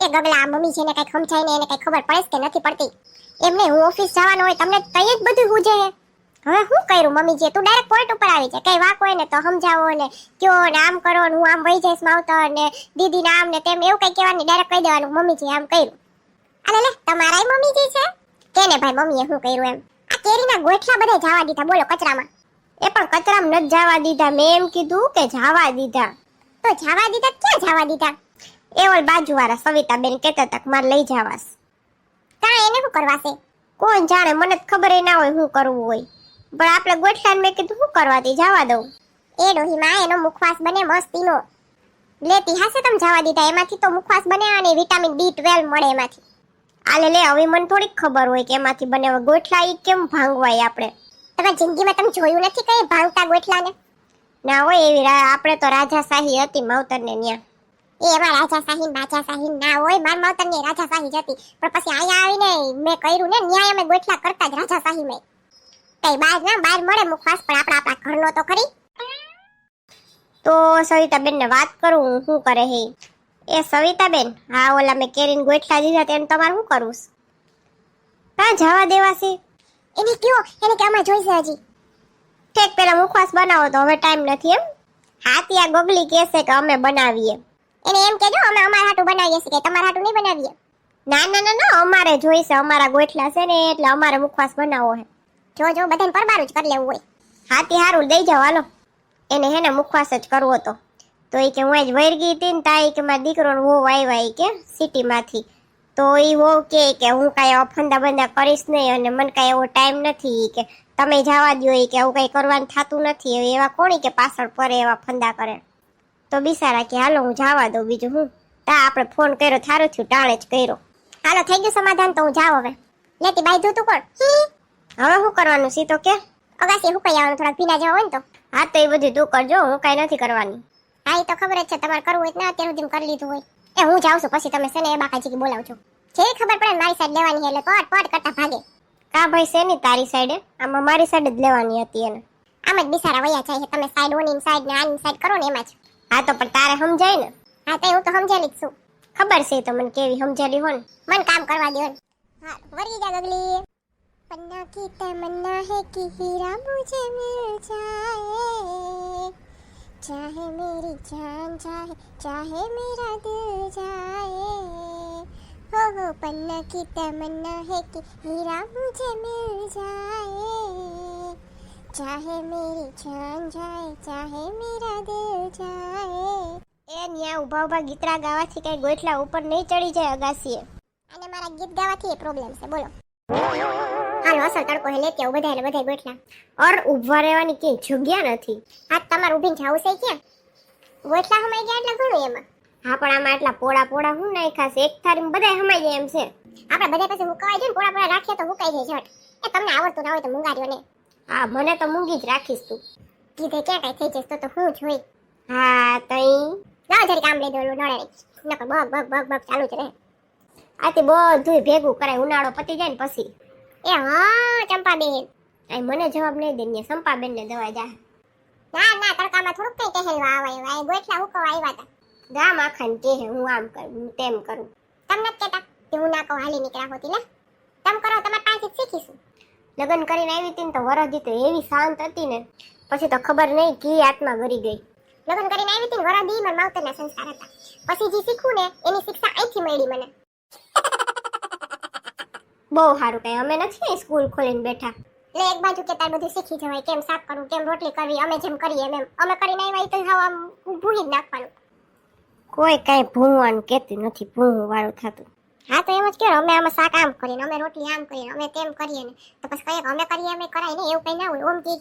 કે ગગલા આ મમ્મી છે ને કઈ સમજાય ને એને કઈ ખબર પડે કે નથી પડતી. એમને હું ઓફિસ જવાનો હોય તમને તઈ જ બધું હુજે હે. હવે હું કર્યું મમ્મી જે તું ડાયરેક્ટ પોઈન્ટ ઉપર આવી છે કઈ વાક હોય ને તો સમજાવો ને કયો ને આમ કરો ને હું આમ વહી જઈશ માવતર ને દીદી ને આમ ને તેમ એવું કઈ કહેવાની ડાયરેક્ટ કહી દેવાનું મમ્મી જે આમ કર્યું. અલે લે તમારાય મમ્મી જે છે કે ને ભાઈ મમ્મીએ શું કર્યું એમ. આ કેરીના ગોઠલા બધા જવા દીધા બોલો કચરામાં. એ પણ કચરામાં નથી જવા દીધા, મેં એમ કીધું કે જવા દીધા. તો જવા દીધા ક્યાં જવા દીધા? એ ઓલ બાજુવાળા સવિતાબેન કહેતા હતા કે મારે લઈ જવાસ. કા એને શું કરવાશે? કોણ જાણે, મને તો ખબર ના હોય શું કરવું હોય, પણ આપણે ગોઠલાને મેં કીધું શું કરવાથી જવા દઉં. એ ડોહીમાં એનો મુખવાસ બને મસ્તીનો. લેતી હાસે તમે જવા દીધા, એમાંથી તો મુખવાસ બને અને વિટામિન B12 મળે એમાંથી. આલે લે હવે મને થોડીક ખબર હોય કે એમાંથી બને. ગોઠલા ઈ કેમ ભાંગવાય આપણે? તમારી જિંદગીમાં તમે જોયું નથી કઈ ભાંગતા ગોઠલાને? ના હોય એવી આપણે તો રાજાશાહી હતી માવતરને ન્યા. એમાં રાજાશાહી બાજાશાહી ના હોય. માર માવતરની રાજાશાહી જ હતી, પણ પછી અહીંયા આવીને મેં કર્યું ને ન્યાય અમે ગોઠલા કરતા જ રાજાશાહીમાં. કઈ બહાર મળે મુખવાસ, પણ આપણા ઘરનો તો ખરી. તો સવિતાબેન ને વાત કરું શું કરે હે. એ સવિતાબેન, હા ઓલા મેં કેરીને ગોઠલા દીધા તેને તમારે શું કરવું? કાં જવા દેવાશે? એને કયો એને કે અમે જોઈશે હજી. ઠેક પેલા મુખવાસ બનાવો તો હવે ટાઈમ નથી એમ. હા ત્યાં ગગલી કહેશે કે અમે બનાવીએ. એને એમ કહેજો અમે અમારા હાટું બનાવીએ છીએ, કે તમારા હાટું નહીં બનાવીએ. ના ના ના ના, અમારે જોઈશે, અમારા ગોઠલા છે ને એટલે અમારે મુખવાસ બનાવવો હે. જો બધાને પરબારું જ કરી લેવું હોય. હાથી હારું દઈ જાવ હાલો. એને હે ને મુખવાસ જ કરવો હતો. તો એ કે હું જ વરગી હતી ને તા કે મારા દીકરો વહુ આવ્યા કે સિટીમાંથી. તો એ વહુ કે હું કાંઈ એવા ફંદા બંદા કરીશ નહીં અને મને કાંઈ એવો ટાઈમ નથી કે તમે જવા દો કે આવું કંઈ કરવાનું થતું નથી. હવે એવા કોણી કે પાછળ પડે એવા ફંદા કરે. તો બિચારા કે હાલો હું જવા દઉં, બીજું હું. તા આપણે ફોન કર્યો થારું થયું, ટાણે જ કર્યો. હાલો થઈ ગયું સમાધાન, તો હું જાઉં હવે. લેતી બાઈ તું કોણ હવે શું કરવાનું સીતો કે અગાસી હું કઈ આવવાનું થોડા ભીના જવા હોય ને તો. હા તો એ બધું તું કરજો, હું કાંઈ નથી કરવાની. હા એ તો ખબર જ છે તમારે કરવું હોય ને અત્યાર સુધી કરી લીધું હોય. એ હું જાઉં છું, પછી તમે છે ને એ બાકાજી બોલાવજો. જે ખબર પડે મારી સાઈડ લેવાની એટલે પટ કરતા ભાગે. કા ભાઈ છે ની તારી સાઈડે? આમાં મારી સાઈડ જ લેવાની હતી એને. આમ જ બિસારા વયા જાય છે, તમે સાઈડ ઓની સાઈડ ને આની સાઈડ કરો ને એમાં જ. હા તો પણ તારે સમજાય ને. હા તો હું તો સમજેલી જ છું. ખબર છે તો મને કેવી સમજેલી હો ને. મને કામ કરવા દો ને. હા વરી જા ગગલી. पन्ना की तमन्ना है कि हीरा मुझे मिल जाए, चाहे मेरी जान जाए चाहे मेरा दिल जाए, हो पन्ना की तमन्ना है कि हीरा मुझे मिल जाए, चाहे मेरी जान जाए चाहे मेरा दिल जाए. એ ન્યા ઉભા ગીતરા ગાવાથી કઈ ગોઠલા ઉપર નહીં ચડી જાય અગાસીએ. અને મારા ગીત ગાવાથી એ પ્રોબ્લેમ છે બોલો. હાલો અસલ તડકો હે લેતી આવું બધા ગોઠલા. ઓર ઊભા રહેવાની કે જગ્યા નથી. આ તમારે ઊભીને જાવું છે ક્યાં? ગોઠલા હમાઈ ગયા એટલે ઘણું એમાં. હા પણ આમાં આટલા પોળા હું નાખ્યા છે, એક થાળીમાં બધાય હમાઈ જાય એમ છે. આપણે બધા પાસે મુકાવાય છે ને, પોળા રાખીએ તો મુકાઈ જાય ઝટ. એ તમને આવડતું ના હોય તો મુંગાર્યો ને. હા મને તો મૂંગી જ રાખીશ તું. કીધે ક્યાં કઈ થઈ જશે તો હું જોઈ. હા તઈ લાવ જરી કામ લઈ દો નડે નકર બગ ચાલુ જ રહે. આથી બધું ભેગું કરાય, ઉનાળો પતી જાય ને પછી. એ હા ચંપાબેન, આ મને જવાબ નહીં દે ને ચંપાબેન ને દવા જા. ના તડકામાં થોડુંક કઈ કહેલવા આવાય, ગોઠલા હુકવા આવ્યા હતા. ગામ આખાને કે હું આમ કરું હું તેમ કરું. તમને જ કહેતા કે હું ના કહું હાલી નીકળ્યા હોતી લે. તમ કરો તમારા પાસે શીખીશું. લગ્ન કરીને આવી હતી ને તો વરદી તો એવી શાંત હતી ને, પછી તો ખબર નહીં કી આત્મા ગરી ગઈ. લગ્ન કરીને આવી હતી ને વરદી મારા માવતરના સંસ્કાર હતા. પછી જે શીખું ને એની શિક્ષા અહીંથી મળી મને. બહુ સારું કઈ અમે નથી સ્કૂલ ખોલીને બેઠા. એટલે એક બાજુ કે તાર બધું શીખી જવાય, કેમ શાક કરવું કેમ રોટલી કરવી, અમે જેમ કરીએ એમ અમે કરીને આવ્યા તો હાવ આમ ભૂલી જ નાખવાનું. કોઈ કઈ ભૂવાનું કેતું નથી, ભૂવું વાળું થતું. હા તો એમ જ કહો, અમે આમાં શાક આમ કરીને અમે રોટલી આમ કરીએ અમે તેમ કરીએ ને તો પછી કહીએ અમે કરીએ અમે કરાય ને એવું કઈ ના હોય. ઓમ કે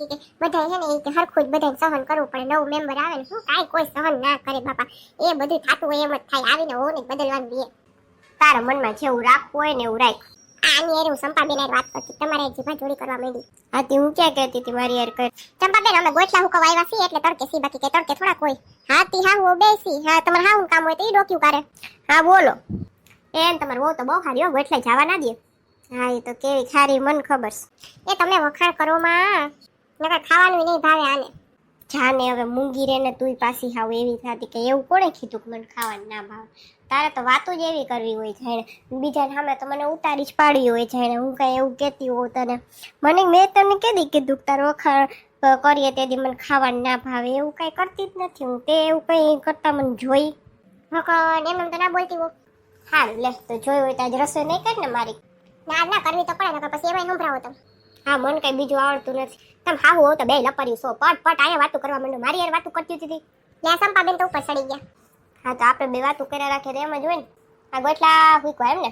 બધા છે ને એ હરખું જ બધાને સહન કરવું પડે. નવું મેમ્બર આવે ને શું કાંઈ કોઈ સહન ના કરે બાપા, એ બધું થતું હોય એમ જ થાય. આવીને હોને બદલવાનું દે. તારા મનમાં જેવું રાખવું હોય ને એવું રાખ. આની યાર હું ચંપાબેન યાર વાત કરતી, તમારે જીભા જોડી કરવા માંડી. હાથી હું ક્યાં કહેતી હતી મારી યાર કર. ચંપાબેન અમે ગોઠલા હુકવા આવ્યા છીએ એટલે તડકે સી, બાકી કે તડકે થોડા કોઈ. હાથી હા હું બેસી. હા તમારે હા હું કામ હોય તો ઈ ડોક્યુ કરે. હા બોલો. એમ તમારે બહુ તો બહુ સારી હો, ગોઠલા જવા ના દે. હા એ તો કેવી ખારી મને ખબર છે. એ તમે વખાણ કરો માં, નકર ખાવાનું નહીં ભાવે આને. જાને હવે મૂંગી રે ને તુંય પાછી હાવ એવી થતી કે એવું કોણે કીધું કે મને ખાવાનું ના ભાવે. તારે તો વાતો જ એવી કરવી હોય જાણે બીજા સામે તો મને ઉતારી જ પાડી હોય જાણે હું કઈ એવું કહેતી હોઉં તને. મેં તને કેદી કીધું કે તારો વખાણ કરીએ તેથી મને ખાવાનું ના ભાવે એવું કઈ કરતી જ નથી હું. તે એવું કઈ કરતા મને જોઈ વખણ એમ તો ના બોલતી હો. હારું લે તો જોઈ હોય તો આજ રસોઈ નહીં કર ને મારી. ના કરવી તો પડે નકર પછી એમાંય સંભળાવો તમે. હા મને કઈ બીજું આવડતું નથી. તમે હાવ હો તો બે લપર્યું સો પટ અહીંયા વાતું કરવા માંડો. મારી યાર વાતું કરતી હતી. લે સંપાબેન તો ઉપર ચડી ગયા. હા તો આપણે બે વાતું કર્યા રાખીએ એમ જ હોય ને. આ ગોટલા હુકવા એમ ને.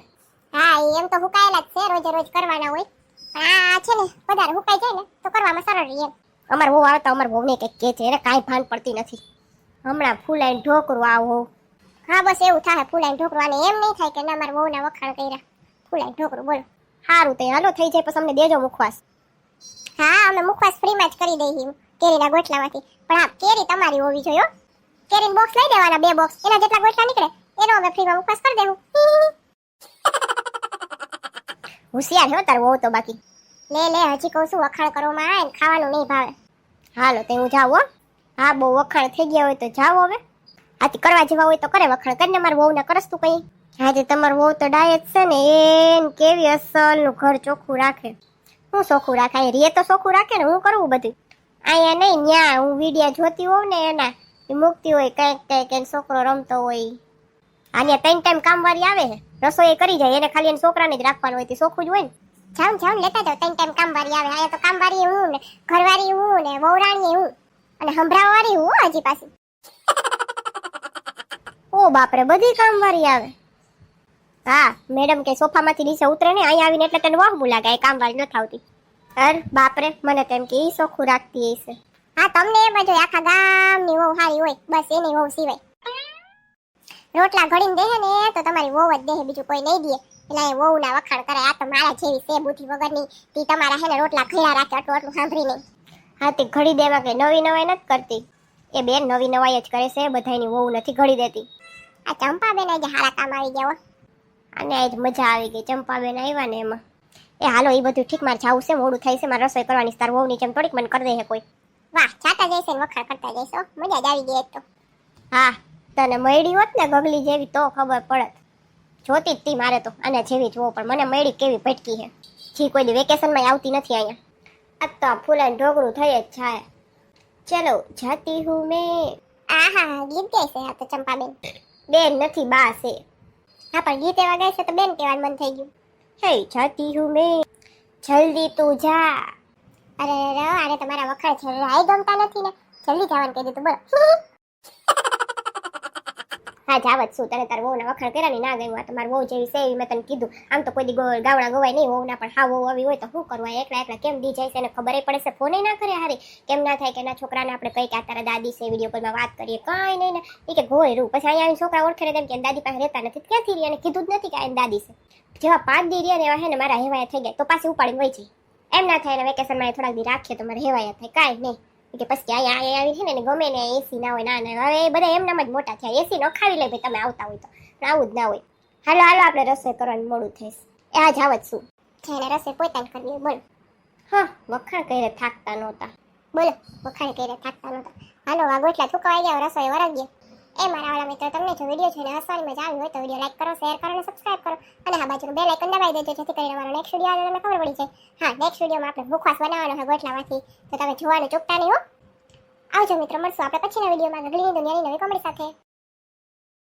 હા એમ તો હુકાયેલા જ છે રોજે રોજ કરવાના હોય પણ આ છે ને વધારે હુકાઈ જાય ને તો કરવામાં સરળ રહે એમ. અમાર વહુ આવતા અમાર વહુને કંઈક કહે છે એને કાંઈ ભાન પડતી નથી. હમણાં ફૂલાઈને ઢોકરું આવો. હા બસ એવું થાય ફૂલાઈને ઢોકરું આને એમ નહીં થાય કે ના મારા વહુના વખાણ કર્યા ફૂલાઈને ઢોકરું બોલો. સારું તે હાલો થઈ જાય પછી અમને દેજો મુખવાસ. હા અમે મુખવાસ ફ્રીમાં જ કરી દઈએ કેરીના ગોટલામાંથી પણ હા કેરી તમારી હોવી જોઈએ હો. કેરીનું બોક્સ લઈ દેવાના 2 બોક્સ એના જેટલા ગોટલા નીકળે એનો અમે ફ્રીમાં મુખવાસ કરી દેવું. હોશિયાર હો તાર વહુ તો બાકી. લે હજી કહું છું વખાણ કરવામાં આવે ને ખાવાનું નહીં ભાવે. હાલો તે હું જાઉં હો. હા બહુ વખાણ થઈ ગયા હોય તો જાઓ હવે. આથી કરવા જેવા હોય તો કરે વખાણ કરીને મારા વહુને કરસ તું કઈ. આજે તમારું વહુ તો ડાયટ છે ને એન કેવી અસલનું ઘર ચોખ્ખું રાખે. હું ચોખ્ખું રાખે અહીંયા રે તો ચોખ્ખું રાખે ને હું કરવું બધું. અહીંયા નહીં ન્યા હું વિડીયા જોતી હોઉં ને એના એ મૂકતી હોય કંઈક છોકરો રમતો હોય. આને 3 ટાઈમ કામવાળી આવે છે રસોઈ કરી જાય એને ખાલી એને છોકરાને જ રાખવાનું હોય તે ચોખ્ખું જ હોય ને. જાઉં લેતા જાવ 3 ટાઈમ કામવાળી આવે અહીંયા તો કામવાળી હું ને ઘરવાળી હું ને વહુરાણી હું અને સંભળાવવાળી હું હજી પાછી. ઓ બાપરે બધી કામવાળી આવે. હા મેડમ કે સોફામાંથી નીચે ઉતરે ને અહીંયા આવીને એટલે તને વાહમું લાગે એ કામવાળી નથી આવતી. અરે બાપરે મને તેમ કે ઈ ચોખ્ખું રાખતી હશે. હા તમને એ બાજુ આખા ગામની વહુ સારી હોય બસ એની વહુ સિવાય. રોટલા ઘડીને દે ને તો તમારી વહુ જ દે બીજું કોઈ નહીં દે. એટલે એ વહુના વખાણ કરે આ તો મારા જેવી છે બુદ્ધિ વગરની તી તમારા હેને રોટલા ઘડા રાખે આટલું સાંભળી નહીં. હા તે ઘડી દેવા કે નવી નવાઈ નથી કરતી. એ બેન નવી નવાઈ જ કરે છે બધાની વહુ નથી ઘડી દેતી. આ ચંપાબેન આજે હારા કામ આવી ગયા હો. અને આજ મજા આવી ગઈ ચંપાબેન આવ્યા ને એમાં. એ હાલો એ બધું ઠીક મારે જાવું છે મોડું થાય છે મારે રસોઈ કરવાની તાર વહુની જેમ થોડીક મને કરી દે છે કોઈ. વાહ જાતા જઈશે ને વખાણ કરતા જઈશો મજા જ આવી ગઈ એક તો. હા તને મળી હોત ને ગગલી જેવી તો ખબર પડત. જોતી જ તી મારે તો આને જેવી જ વહુ પણ મને મળી કેવી ભટકી છે. જી કોઈ દી વેકેશનમાં આવતી નથી અહીંયા. આ તો ફૂલાને ઢોકળું થઈ જ જાય. ચલો જાતી હું મેં. આહા ગીત ગાય છે આ તો ચંપાબેન. બેન નથી બા છે. હા પણ ગીત એવા ગાય છે તો બેન કહેવાનું મન થઈ ગયું. હે જાતી હું મેં જલ્દી તું જા. અરે તમારા વખાણ છે રાય ગમતા નથી ને જલ્દી જવાનું કહી દીધું બોલો. હા જાવત શું તને તાર વહુના વખાણ કર્યા ના ગયું આ તમારી વહુ જેવી છે એવી મેં તને કીધું. આમ તો કોઈ દી ગાવડા ગવાય નહીં વહુના પણ હા વહુ આવી હોય તો શું કરવું એકલા કેમ દી જાય છે એને ખબર પડે છે ફોને ના કરે હારી કેમ ના થાય કે એના છોકરાને આપણે કઈ કે આ તારા દાદી છે વિડીયો કોલમાં વાત કરીએ કાંઈ નહીં ને એ કે ગોયરું પછી અહીંયા આવીને છોકરા ઓળખે ને તેમ કે દાદી પાસે રહેતા નથી ક્યાંથી રહી અને કીધું જ નથી કે આ એની દાદી છે. જેવા 5 દી રહ્યા ને એવા હે ને મારા હેવાયા થઈ ગયા તો પાછી ઉપાડીને વહી જાય. એમ ના થાય ને વેકેશનમાં થોડાક દી રાખીએ તો મારે હેવાયા થાય કાંઈ નહીં કે પછી અહીંયા આવી છે ને ગમે ને એસી ના હોય ના હવે બધા એમનામ જ મોટા થયા એસી ન ખાવી લે ભાઈ તમે આવતા હોય તો આવું જ ના હોય. હાલો આપણે રસોઈ કરવાનું મોડું થઈશ. એ આ જાવત શું જેને રસોઈ પોતાને કરવી બોલો. હા વખાણ કરીને થાકતા નહોતા. બોલો વખાણ કરીને થાકતા નહોતા. હાલો આ ગોટલા થૂકવાઈ ગયા રસોઈ વરગીએ. એ મારા વાળા મિત્રો તમને જો વિડીયો છે ને હસવાની મજા આવી હોય તો વિડીયો લાઈક કરો શેર કરો અને સબસ્ક્રાઇબ કરો અને હા બાજુનું બેલ આઇકન દબાવી દેજો જેથી કરીને અમારો નેક્સ્ટ વિડીયો આવે તમને ખબર પડી જાય. હા નેક્સ્ટ વિડીયોમાં આપણે મુખવાસ બનાવવાનો છે ગોટલામાંથી તો તમે જોવાનું ચૂકતા નહીં હો. આવજો મિત્રો મળશું આપણે પછીના વિડીયોમાં ગગલીની દુનિયાની નવી કોમેડી સાથે.